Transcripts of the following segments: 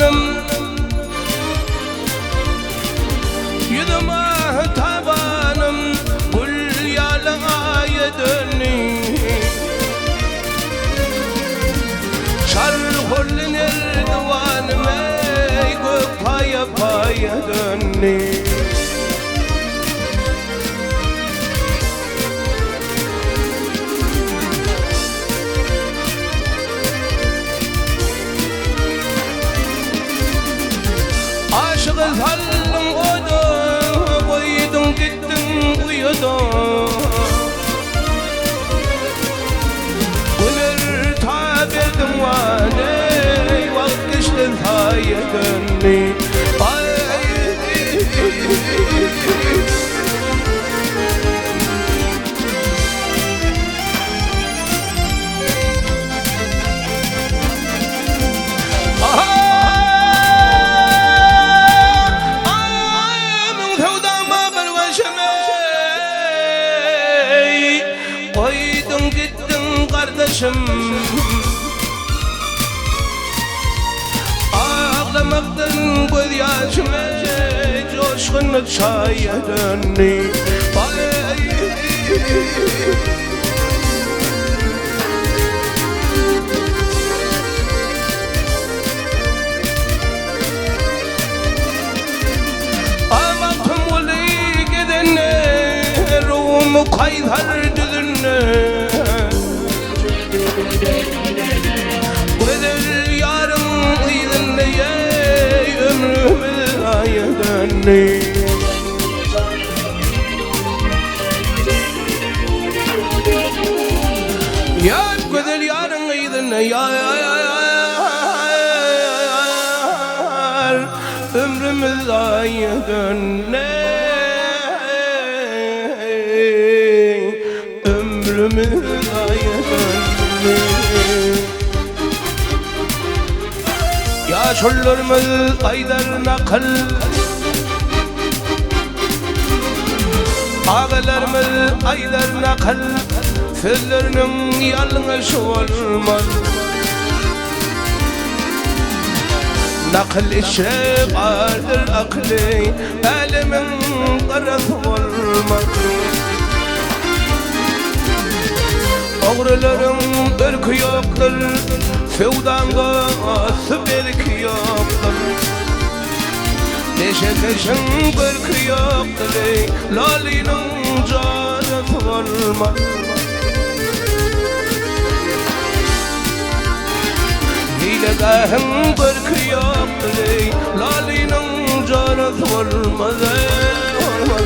tabanım, yüzüme tabanım, gül yalaya dönü. Şarkılanır divanım ey gök paya paya dönü. Aşık saldım odun, koydun gittin uyudun. Gülür ta verdim vane, vakt işte taya dönni. Koydun gittin kardeşim, ağlamaktan göz yaşım coşkunluk çaya döndü. Ağlattım ulu gidene, ruhumu kaydar düzünne. Güzel yarım izinle ömrümü aya dönü. Ya güzel yarım izinle yar ömrümüz aya dönü. Ömrümüz aya dönü. Yaşlarımız aydar nakıl, ağalarımız aydar nakıl, sözlerinin yanlış olmaz. Nakıl işe vardır aklı, elimin karası olmaz. Oğruların ırkı yoktur, sevdanga belki yoktur. Neşe peşin ırkı yoktur, lalinin canı olmaz. Hilegahın ırkı yoktur, lalinin canı olmaz. Olmaz.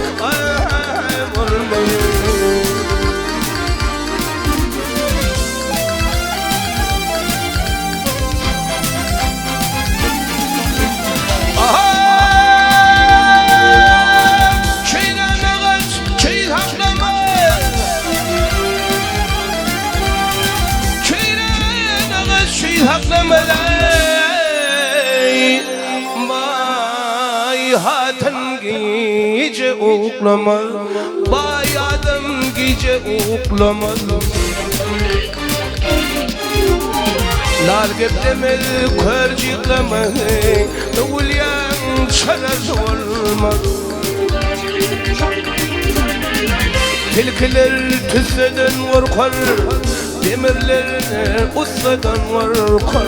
Hayatın gece uklamaz, bayadım gece uklamaz. Lar gebdemel kırcıklamaz, ulyan çarası olmaz. Tilkiler tüseden korkar, demirler ustadan korkar.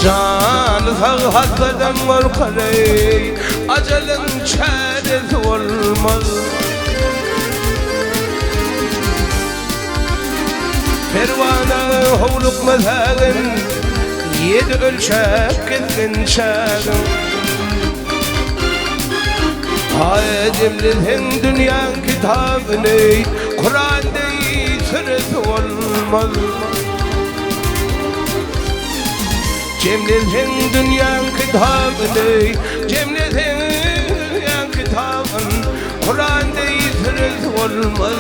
Can sağ hastadan korkar, acelin çaresi olmaz. Pervana hovluk mazağın, yedi ölçek gittin çağın. Cemletin dünyanın kitabını, Kur'an'da sırası olmaz. Cemletin dünyanın kitabını, Cemletin dünyanın kitabını, Kur'an'da sırası olmaz.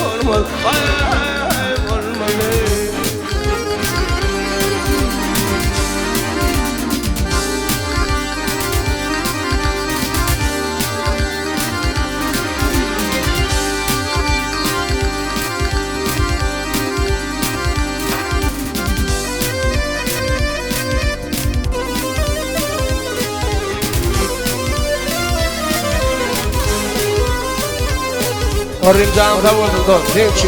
Olmaz, olmaz. Korrim can kavurdu da Tevşi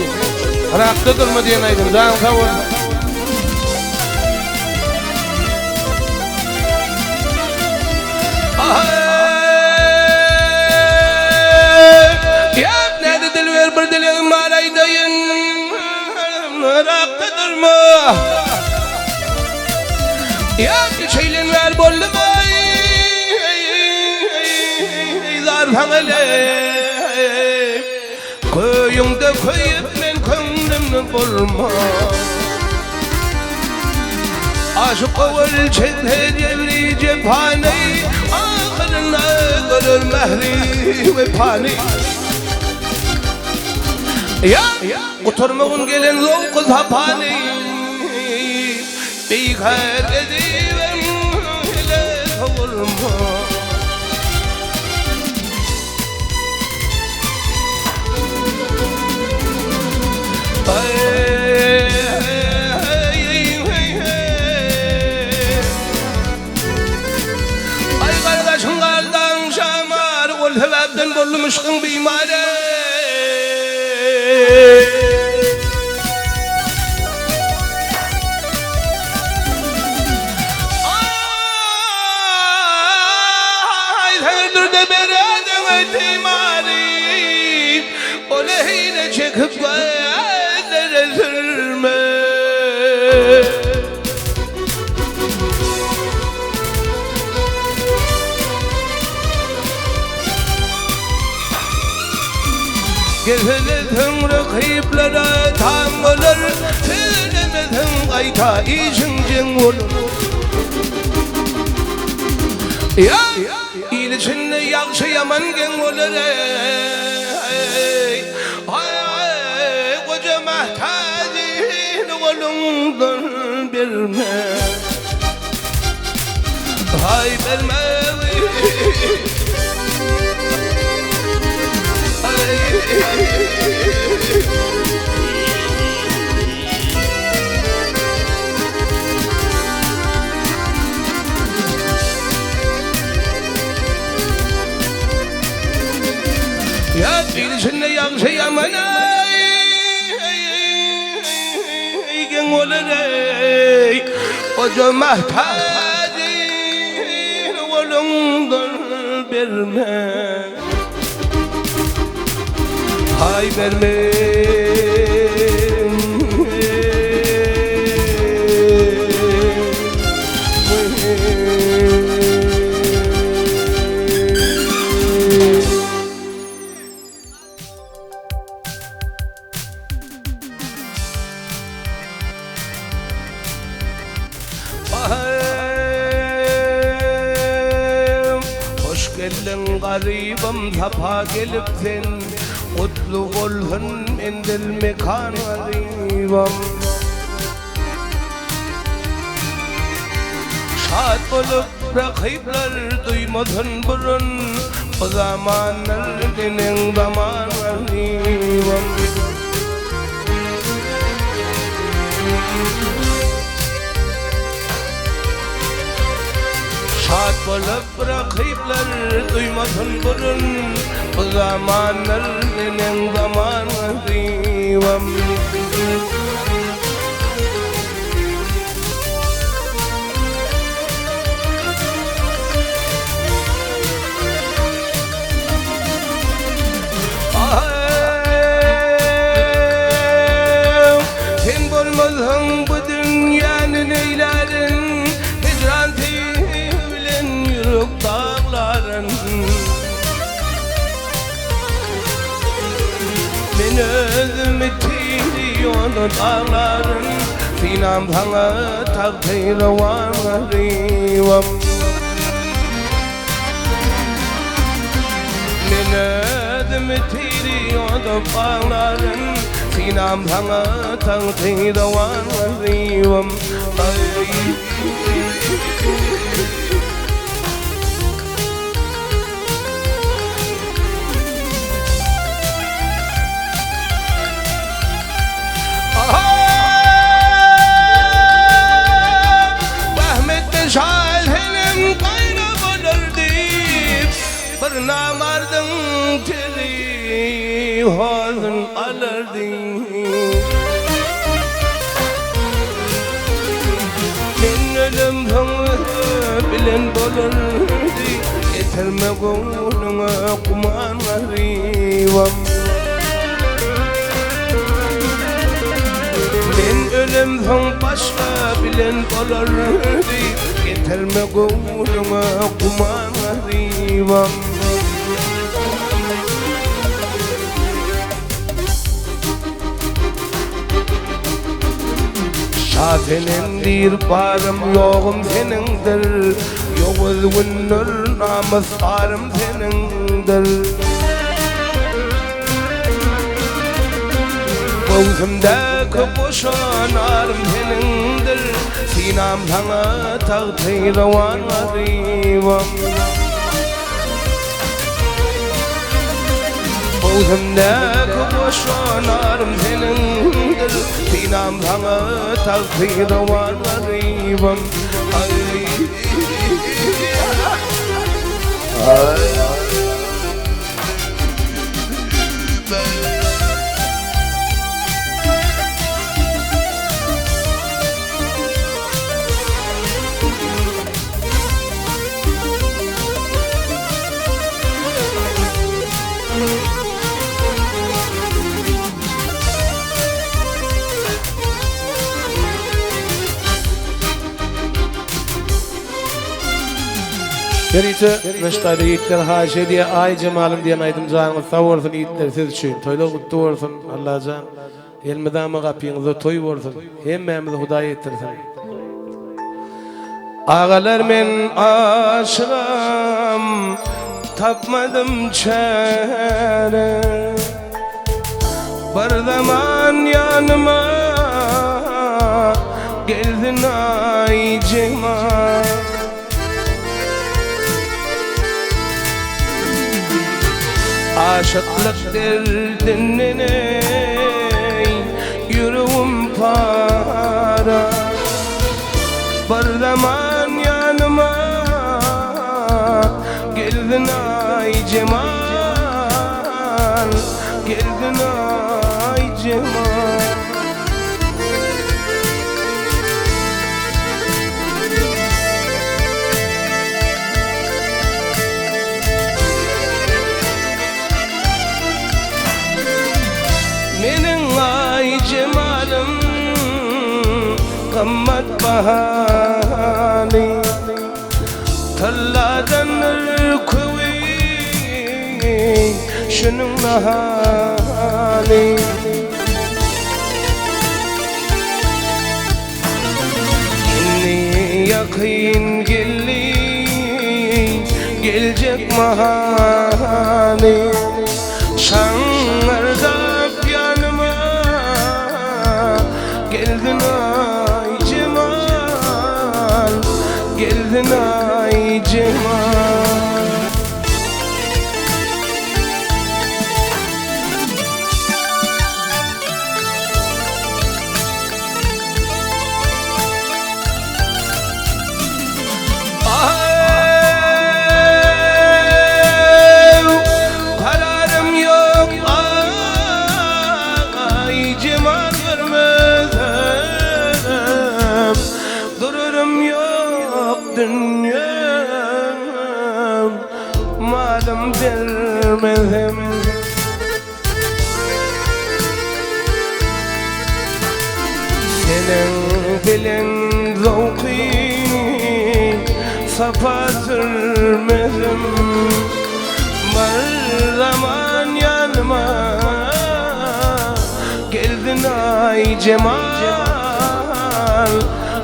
Rakta durma diyenaydım can kavurdu Ya neydi dil ver bir dilim maraydayın Rakta durma Ya bir şeylin ver bollumay Zarfan ele Köyümde köyüp men könglimni bulma Aşık oğul çekler yevri cephani Ahırına görür mehri ve pani Ya oturmağın gelen zevkı zapani Beyker edivem ile kavurma Ay kardeşim kaldan şamar Ol sebepten bulmuşkun bimare Ay sendir de beredin etimari O lehine çekip Gezeledin rakiplere tam olur Söylemedin kayta işin olur Ya iyilisinle yakşı yaman gen olur Koca mehtacin olundan bilme Hay bilme Ya bilsinle yakşı yaman gen olur Koca mehtacin olundan bilme Hay verme Hoş geldin garibim tapa gelipsin Kutlu olsun mendil mekan garibim Şad olup rakipler duymadın burun O zamanlar dinin zaman garibim Şad olup rakipler duymadın burun O zamanlar dinin zaman garibim Sen bulmadın bu dünyanın eylerin Hicran bilen yürük dağların Ben özüm ettiriyor dağların Sinam bana takdir var garibim Ben özüm ettiriyor dağların Sinam bana takdir var garibim Bir namardım tiri hol azardi Men ölüm soňy bilen bolardy Eterme goňuňa kuman garibam Men ölüm soň başga bilen bolardy Eterme goňuňa kuman garibam Senindir barım yoğum senindir Yoğuz günnür namuslarım senindir Gözümdeki boşanarım senindir Sinam sana tağtiravan garibam Gözümdeki boşanarım senindir Sinam sana tağtiravan garibam Gerçi meşgale yiğitler haşe diye ay cemalım diyen aydım canınız sağ olsun yiğitler siz için. Toylu kutlu olsun Allah can. Elmedama kapıyınızda toy olsun. Hemmemizi Hudaý ettirsin. Ağalar men aşığım tapmadım çare Bir zaman yanıma geldin ay cemal Aşıklık derdine yüreğim para Bir zaman yanıma geldin ay cemal Geldin ay cemal Qammat bahani Talladan ırkıvi Şunun nahani Inni yakin gelli Gelecek mahani Şanlardap yanıma Geldin ay cemal Geldin ay cemal Kararım yok ay cemal vermezem Dururum yok dünyam Malım vermezem Senin bilen zevki safa sürmezim Bir zaman yanıma geldin ay cemal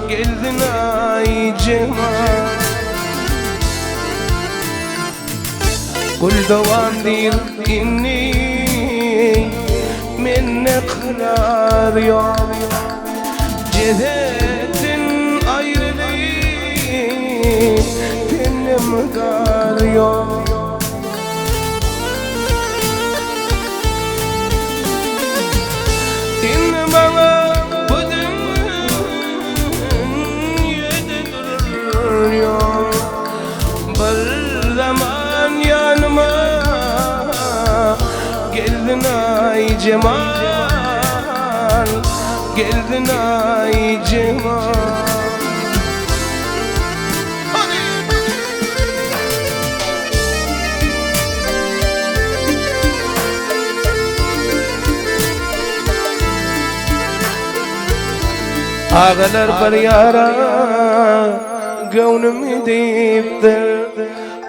Geldin ay cemal Kul davandir inni minne kılar yok Cehdin ayrılık benim dar yok İnne bana bu dünyada duruyor Bir zaman yanıma geldin ay cemal geldin ay cemal. Ağalar bir yara gönlüm deyiptir.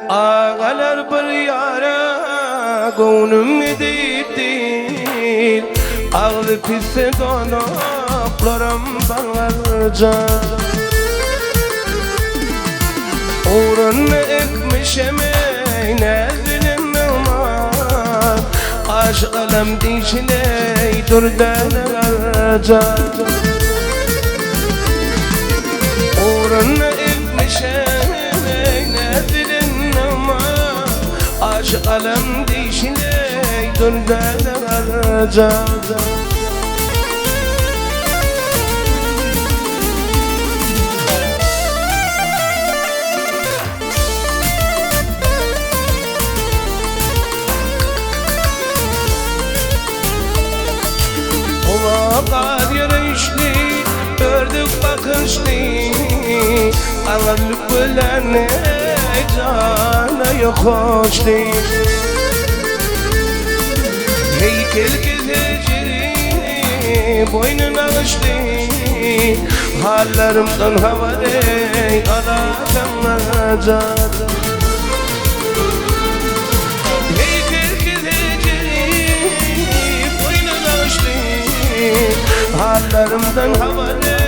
Ağalar bir yara gönlüm deyiptir. Ağlı pisse donaklarım barca. Uğrunu ekmişem ey nezinin aman. Aşk alem dişine durdan arca. Uğrunu ekmişem ey nezinin aman. Aşk alem dişine durdan arca. Ola yürüyüşlü, gördük bakışlı. Ağırlık bilene canı hoşlu. Heykel gezeceğini boynuna açtı. Hallerimden havale aradanlarca. Heykel gezeceğini boynuna açtı. Hallerimden havale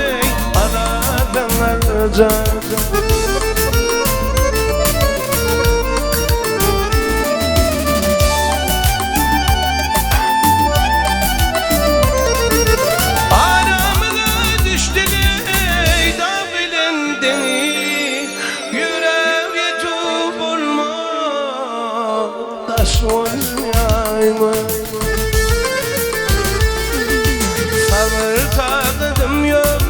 aradanlarca. Sabır tadım yok,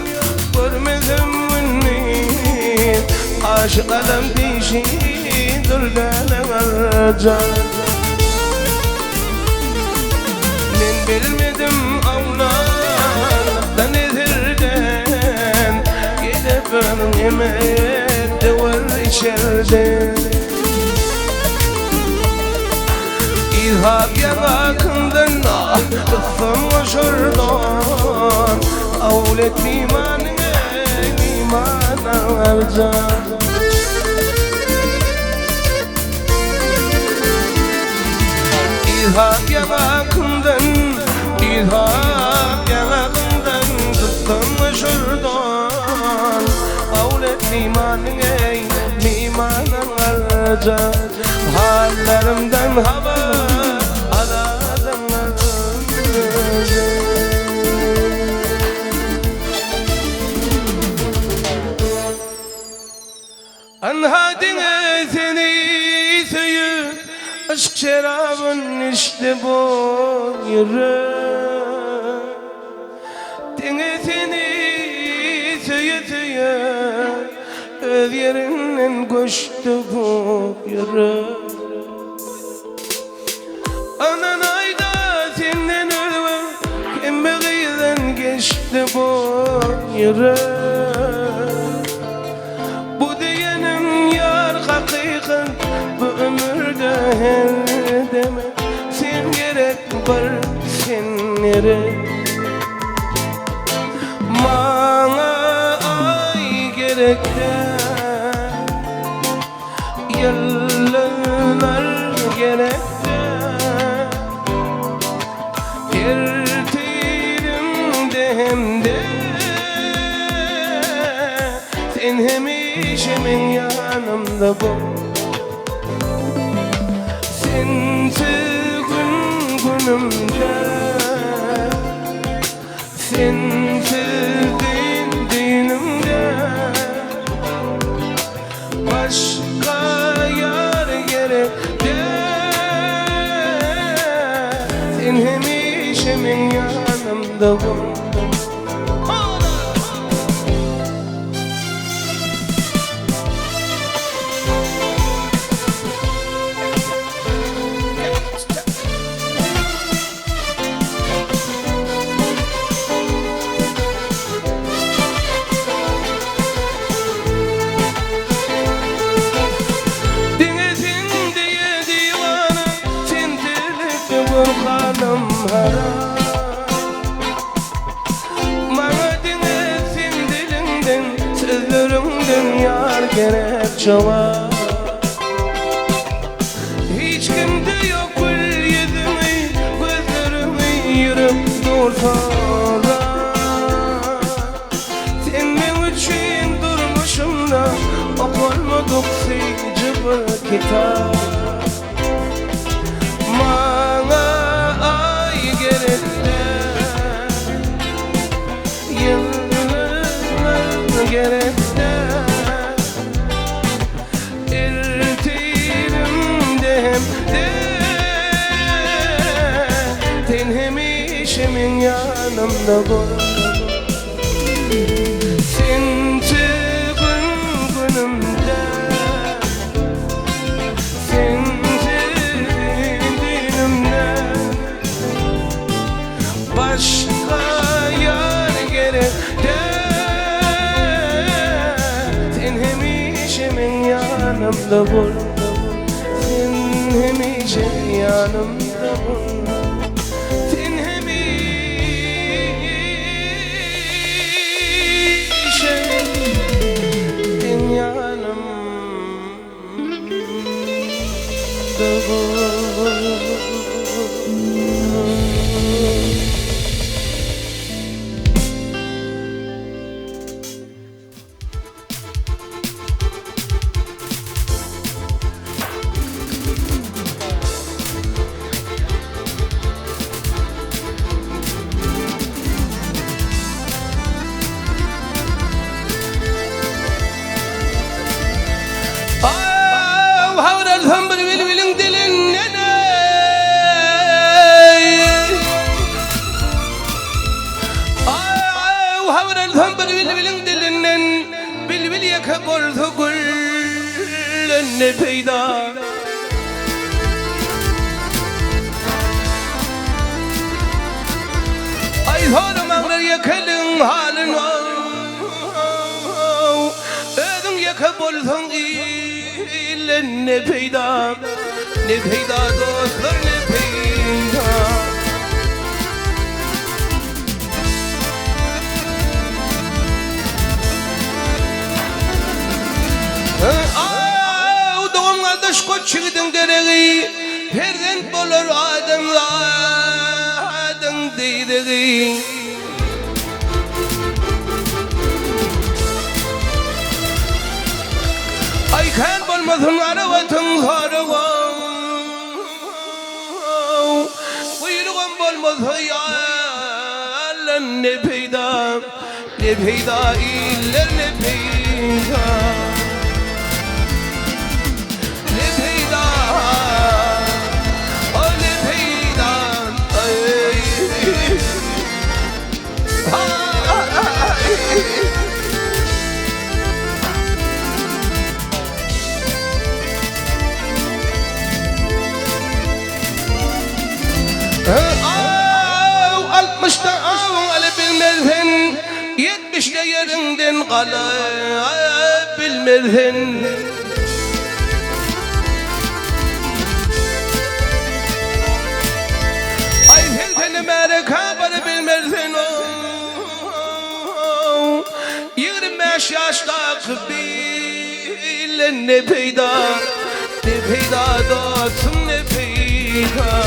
görmedim bunu. Aşk adam dişi durdan arca. Men bilmedim avlanıptan ezirden. Gidip benim yemek de var içerden. İzhab yakakından kıssam şuradan. Avlet mimanine mimana arca. İzhab yakakından kıssam şuradan. Avlet mimanine mimana arca. Hallerimden haber aladım. Anhadine seni söyü, aşk şarabın işte bu yürü. Dine seni söyü, öz yerinden koştu bu yürü. Anan ayda senden ölüm, kembeğiden geçti bu yürü. Bu diyenim yar hakikat, bu ömürde her deme. Sen gerek var, sen nere? Bana ay gerek de, yıllar gerek de. Hem de sen hemişemin yanımda bu. Sensiz günümde, sensiz dinimde. Başka yar gerek de, sen hemişemin yanımda bu. haram Bana dinlesin dilinden sözlerinden yar gerek cevap Hiç kimde yok gül yüzümü gözlerimi yürüp dursalar Senin için durmuşum da okunmadık seyirci bir kitap Bana ay gerek de yıllar gerek de İrtilimde hem de Tenhem işimin yanımda bu Sen çıkın günümde Sen çıkın dilimde Başka yar gerek de Tenhem işimin yanımda bu Tenhem işimin yanımda bu Ne peyda Ay hanım ağlar yakalın halin Ödün yaka bolsun ile ne peyda Ne peyda dostlar ne peyda Kardeş koççıydın gereği Perdent bolur adamladın deydiği Aykan bolmasın aravatın sarığa Kuyruğun bolmasın yalın ne peyda Ne peyda iller ne peyda Altmışta ağlı bilmezsin Yetmişte yerinden kalıp bilmezsin Ay sen Amerika bana bilmezsin 25 yaşta kıbilen ne peyda Ne peyda dostum ne peyda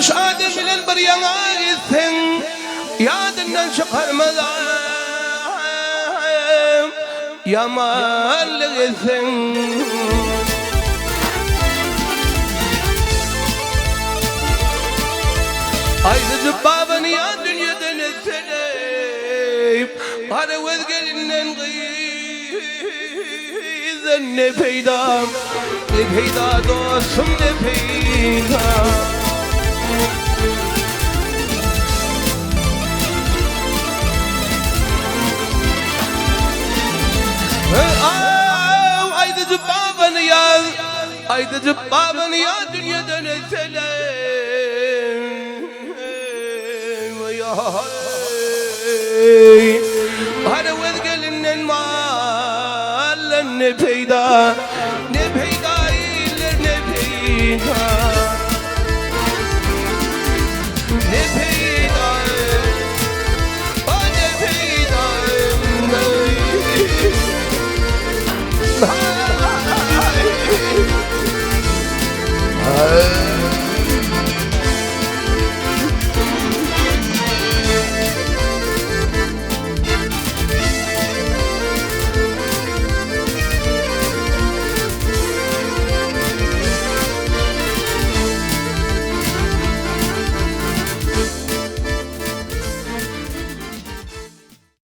Yaş adım bilen bir yana gitsin Yadından çıkarmadan Yamanlık etsin Ayrıca babanı ya dünyadan etseleyip Hadi özgelinden kıyızın ne peyda Ne peyda dostum ne peyda Ayrıca babanı ya Ayrıca babanı ya dünyadan etseleyip Hadi özgelinden ne peyda, ne peyda iyiler ne peyda, ne peyda, ne peyda. Ay.